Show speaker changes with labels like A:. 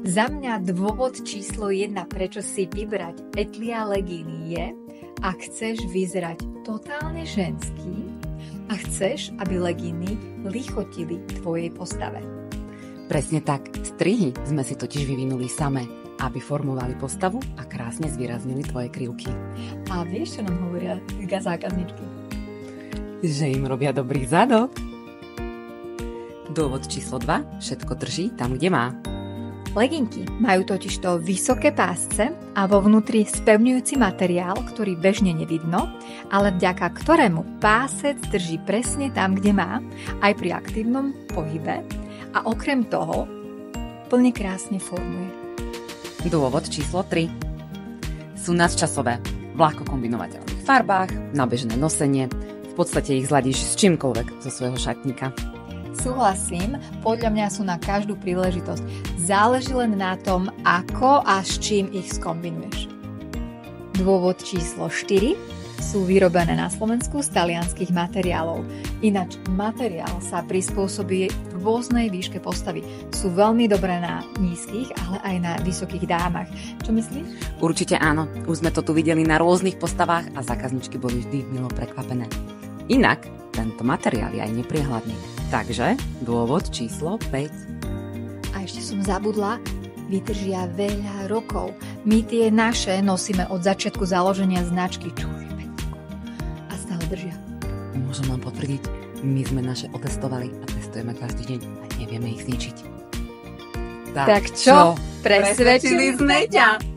A: Za mňa dôvod číslo 1, prečo si vybrať Etlia legíny je, ak chceš vyzerať totálne ženský a chceš, aby legíny lichotili tvojej postave.
B: Presne tak, strihy sme si totiž vyvinuli samé, aby formovali postavu a krásne zvýraznili tvoje krivky.
A: A vieš, čo nám hovoria zákazničky?
B: Že im robia dobrý zadok. Dôvod číslo 2, všetko drží tam, kde má.
A: Leginky majú totižto vysoké pásce a vo vnútri spevňujúci materiál, ktorý bežne nevidno, ale vďaka ktorému pásec drží presne tam, kde má, aj pri aktívnom pohybe a okrem toho plne krásne formuje.
B: Dôvod číslo 3. Sú nadčasové, v ľahko kombinovateľných farbách, na bežné nosenie, v podstate ich zladíš s čímkoľvek zo svojho šatníka.
A: Súhlasím, podľa mňa sú na každú príležitosť. Záleží len na tom, ako a s čím ich skombinuješ. Dôvod číslo 4 sú vyrobené na Slovensku z talianskych materiálov. Ináč materiál sa prispôsobí rôznej výške postavy. Sú veľmi dobré na nízkych, ale aj na vysokých dámach. Čo myslíš?
B: Určite áno, už sme to tu videli na rôznych postavách a zákazničky boli vždy milo prekvapené. Inak, tento materiál je aj nepriehľadný. Takže, dôvod číslo 5.
A: A ešte som zabudla, vydržia veľa rokov. My tie naše nosíme od začiatku založenia značky a stále držia.
B: Môžem vám potvrdiť, my sme naše otestovali a testujeme každý deň a nevieme ich zničiť.
A: Tak čo? Presvedčili sme ťa!